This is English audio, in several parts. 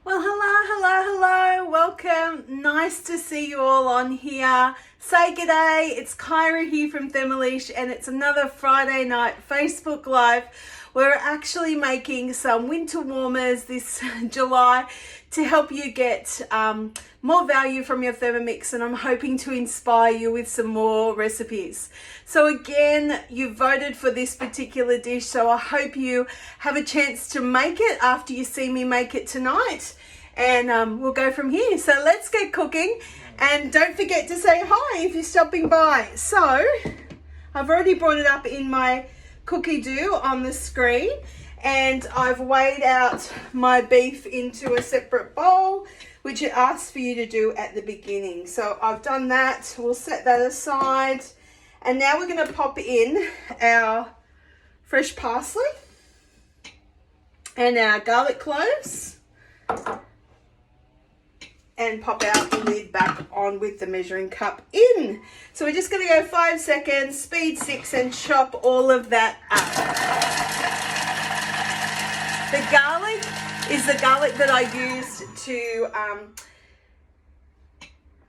Well, hello. Welcome. Nice to see you all on here. Say g'day. It's Kyra here from Thermalish, and it's another Friday night Facebook Live. We're actually making some winter warmers this July to help you get more value from your Thermomix, and I'm hoping to inspire you with some more recipes. So again, you voted for this particular dish, so I hope you have a chance to make it after you see me make it tonight, and we'll go from here. So let's get cooking, and don't forget to say hi if you're stopping by. So I've already brought it up in my cookie dough on the screen, and I've weighed out my beef into a separate bowl, which it asks for you to do at the beginning. So I've done that. We'll set that aside, and now we're going to pop in our fresh parsley and our garlic cloves, and pop out the lid back on with the measuring cup in. So we're just going to go 5 seconds, speed 6, and chop all of that up. The garlic is the garlic that I used to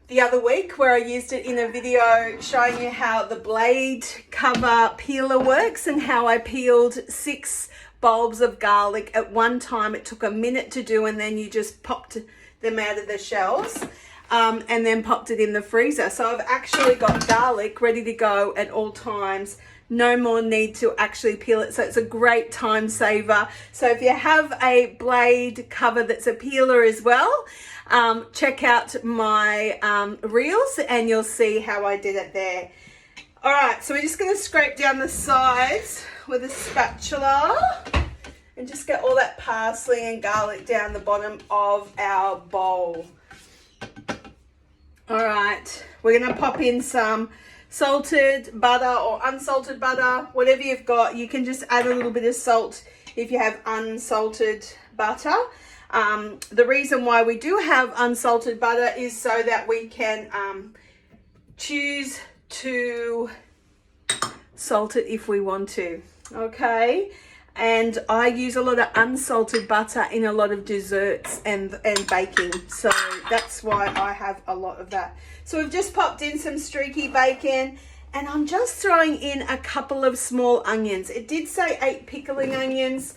the other week, where I used it in a video showing you how the blade cover peeler works and how I peeled 6 bulbs of garlic at one time. It took a minute to do, and then you just popped them out of the shells and then popped it in the freezer. So I've actually got garlic ready to go at all times. No more need to actually peel it. So it's a great time saver. So if you have a blade cover that's a peeler as well, check out my reels and you'll see how I did it there. All right, so we're just going to scrape down the sides with a spatula and just get all that parsley and garlic down the bottom of our bowl. All right, we're going to pop in some salted butter or unsalted butter, whatever you've got. You can just add a little bit of salt if you have unsalted butter. The reason why we do have unsalted butter is so that we can choose to salt it if we want to, okay? And I use a lot of unsalted butter in a lot of desserts and baking, so that's why I have a lot of that. So we've just popped in some streaky bacon, and I'm just throwing in a couple of small onions. It did say 8 pickling onions,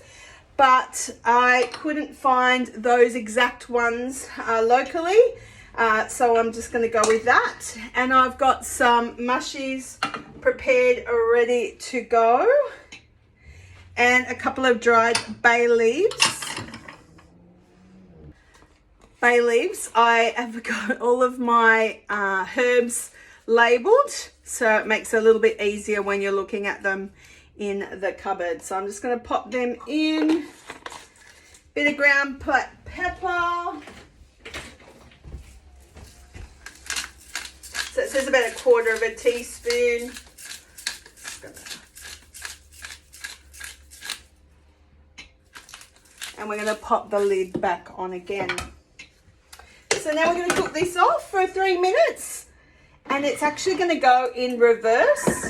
but I couldn't find those exact ones locally, so I'm just going to go with that. And I've got some mushies prepared, ready to go, and a couple of dried bay leaves. I have got all of my herbs labeled, so it makes it a little bit easier when you're looking at them in the cupboard. So I'm just going to pop them in. Bit of ground black pepper. So it says about 1/4 teaspoon. And we're going to pop the lid back on again. So now we're going to cook this off for 3 minutes, and it's actually going to go in reverse,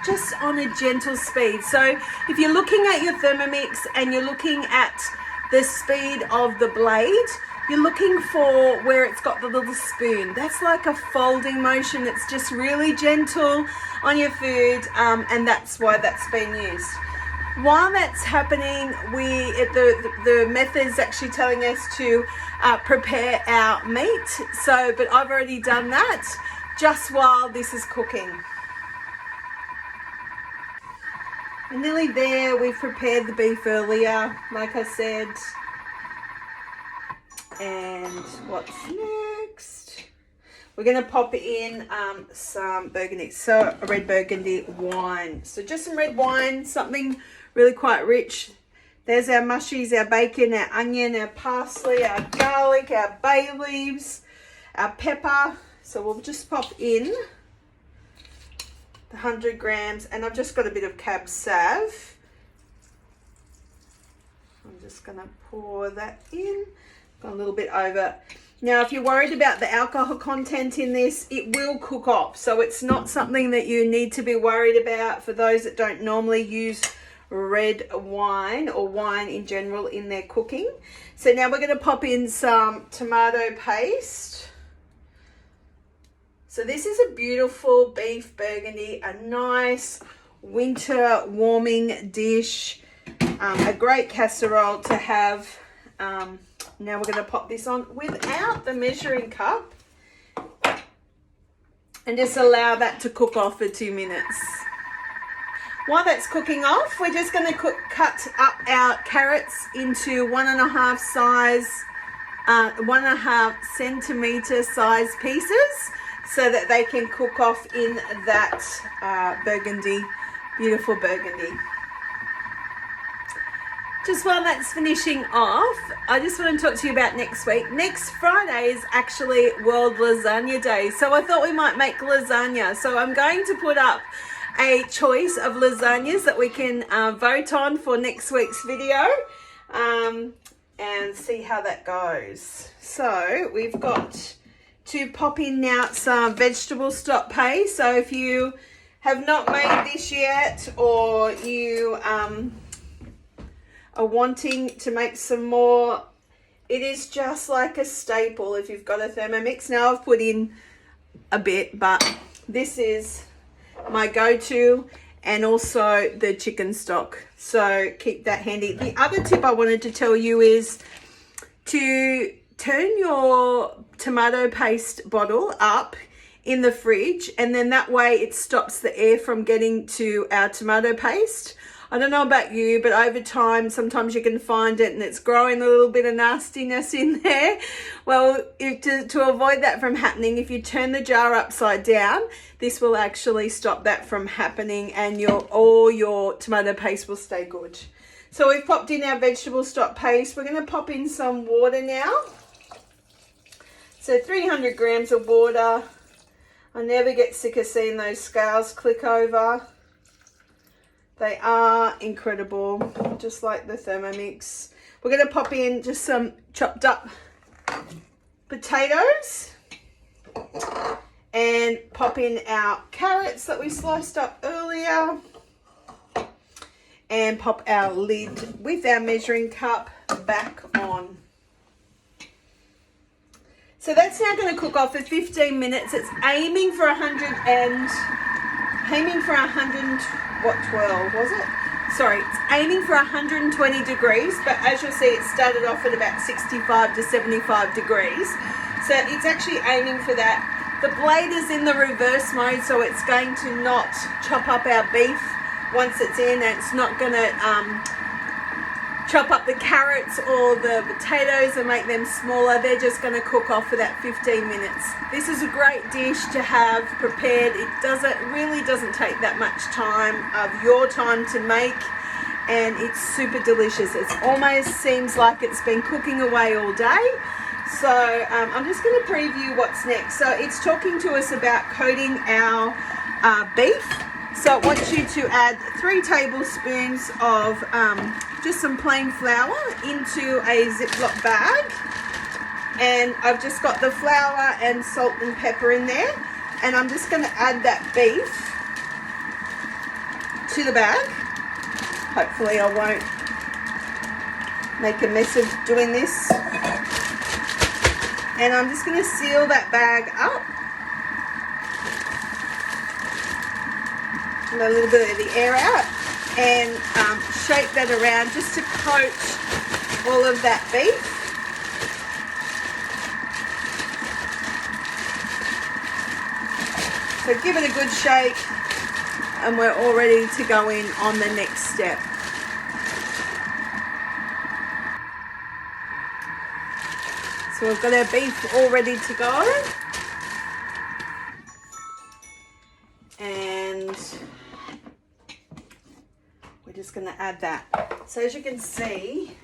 just on a gentle speed. So if you're looking at your Thermomix and you're looking at the speed of the blade, you're looking for where it's got the little spoon. That's like a folding motion. It's just really gentle on your food, and that's why that's been used. While that's happening, the method's actually telling us to prepare our meat. So, but I've already done that just while this is cooking. We're nearly there. We've prepared the beef earlier, like I said. And what's next? We're going to pop in some Burgundy, so a red Burgundy wine. So just some red wine, something really quite rich. There's our mushies, our bacon, our onion, our parsley, our garlic, our bay leaves, our pepper. So we'll just pop in the 100 grams, and I've just got a bit of cab sav. I'm just going to pour that in. Got a little bit over. Now, if you're worried about the alcohol content in this, it will cook off. So it's not something that you need to be worried about for those that don't normally use red wine or wine in general in their cooking. So now we're going to pop in some tomato paste. So this is a beautiful beef Burgundy, a nice winter warming dish, a great casserole to have. Now we're going to pop this on without the measuring cup and just allow that to cook off for 2 minutes. While that's cooking off, we're just going to cut up our carrots into 1.5 centimeter size pieces so that they can cook off in that Burgundy, beautiful Burgundy. Just while that's finishing off, I just want to talk to you about next week. Next Friday is actually World Lasagna Day, so I thought we might make lasagna. So I'm going to put up a choice of lasagnas that we can vote on for next week's video and see how that goes. So we've got to pop in now some vegetable stock paste. So if you have not made this yet, or you are wanting to make some more, it is just like a staple if you've got a Thermomix. Now I've put in a bit, but this is my go-to, and also the chicken stock, so keep that handy. The other tip I wanted to tell you is to turn your tomato paste bottle up in the fridge, and then that way it stops the air from getting to our tomato paste. I don't know about you, but over time, sometimes you can find it and it's growing a little bit of nastiness in there. Well, to avoid that from happening, if you turn the jar upside down, this will actually stop that from happening, and all your tomato paste will stay good. So we've popped in our vegetable stock paste. We're going to pop in some water now. So 300 grams of water. I never get sick of seeing those scales click over. They are incredible, just like the Thermomix. We're going to pop in just some chopped up potatoes and pop in our carrots that we sliced up earlier, and pop our lid with our measuring cup back on. So that's now going to cook off for 15 minutes. It's aiming for 12 was it? Sorry, it's aiming for 120 degrees, but as you'll see, it started off at about 65 to 75 degrees. So it's actually aiming for that. The blade is in the reverse mode, so it's going to not chop up our beef once it's in, and it's not going to chop up the carrots or the potatoes and make them smaller. They're just going to cook off for that 15 minutes. This is a great dish to have prepared. It really doesn't take that much time of your time to make, and it's super delicious. It almost seems like it's been cooking away all day. So I'm just going to preview what's next. So it's talking to us about coating our beef. So I want you to add 3 tablespoons of just some plain flour into a Ziploc bag. And I've just got the flour and salt and pepper in there. And I'm just going to add that beef to the bag. Hopefully I won't make a mess of doing this. And I'm just going to seal that bag up. Let a little bit of the air out, and shake that around just to coat all of that beef. So give it a good shake, and we're all ready to go in on the next step. So we've got our beef all ready to go. And we're just going to add that. So as you can see,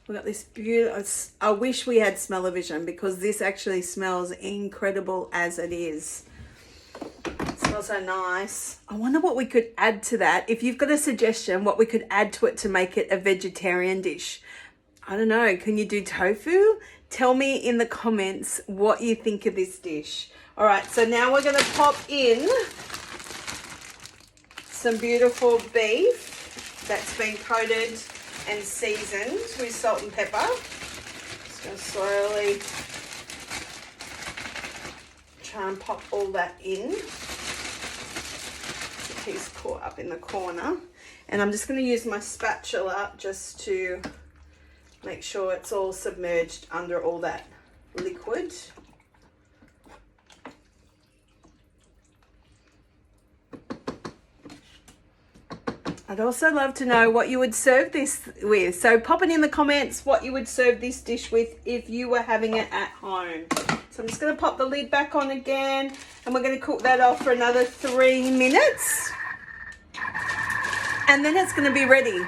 we've got this beautiful, I wish we had smell-o-vision, because this actually smells incredible as it is. It smells so nice. I wonder what we could add to that. If you've got a suggestion, what we could add to it to make it a vegetarian dish. I don't know. Can you do tofu? Tell me in the comments what you think of this dish. All right, so now we're going to pop in some beautiful beef. that's been coated and seasoned with salt and pepper. Just going to slowly try and pop all that in. He's caught up in the corner. And I'm just going to use my spatula just to make sure it's all submerged under all that liquid. I'd also love to know what you would serve this with. So pop it in the comments what you would serve this dish with if you were having it at home. So I'm just going to pop the lid back on again, and we're going to cook that off for another 3 minutes. And then it's going to be ready.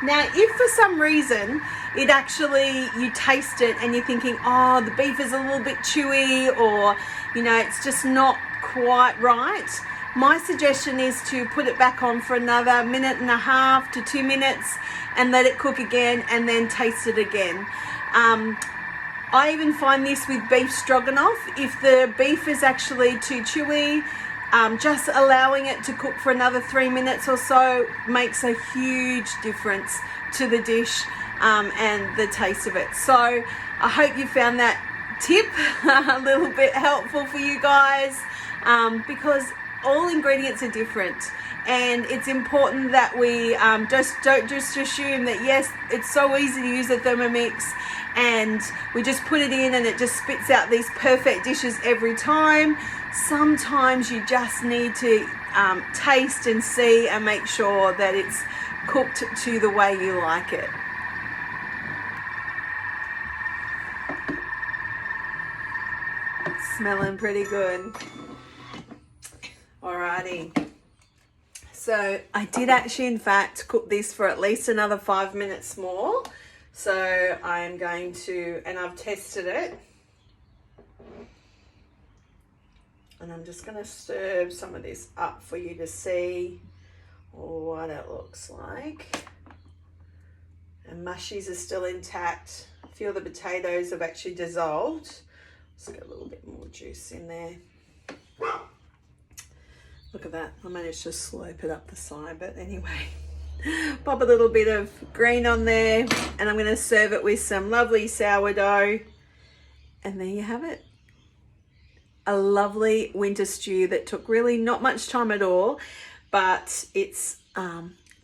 Now, if for some reason it actually, you taste it and you're thinking, oh, the beef is a little bit chewy, or, you know, it's just not quite right, my suggestion is to put it back on for another 1.5 to 2 minutes and let it cook again, and then taste it again. I even find this with beef stroganoff. If the beef is actually too chewy, just allowing it to cook for another 3 minutes or so makes a huge difference to the dish and the taste of it. So I hope you found that tip a little bit helpful for you guys, because all ingredients are different, and it's important that we don't just assume that, yes, it's so easy to use a Thermomix and we just put it in and it just spits out these perfect dishes every time. Sometimes you just need to taste and see and make sure that it's cooked to the way you like it. It's smelling pretty good. Alrighty, so I did actually in fact cook this for at least another 5 minutes more. So I'm going to, and I've tested it, and I'm just going to serve some of this up for you to see what it looks like. And mushies are still intact. A few of the potatoes have actually dissolved. Let's get a little bit more juice in there. Look at that, I managed to slope it up the side, but anyway. Pop a little bit of green on there, and I'm going to serve it with some lovely sourdough. And there you have it. A lovely winter stew that took really not much time at all, but it's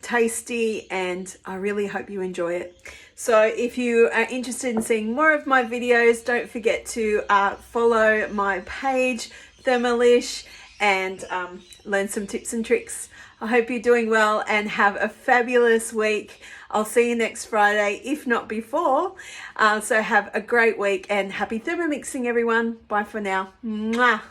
tasty, and I really hope you enjoy it. So if you are interested in seeing more of my videos, don't forget to follow my page, Thermalish, and learn some tips and tricks. I hope you're doing well and have a fabulous week. I'll see you next Friday, if not before. So have a great week, and happy Thermomixing, everyone. Bye for now. Mwah.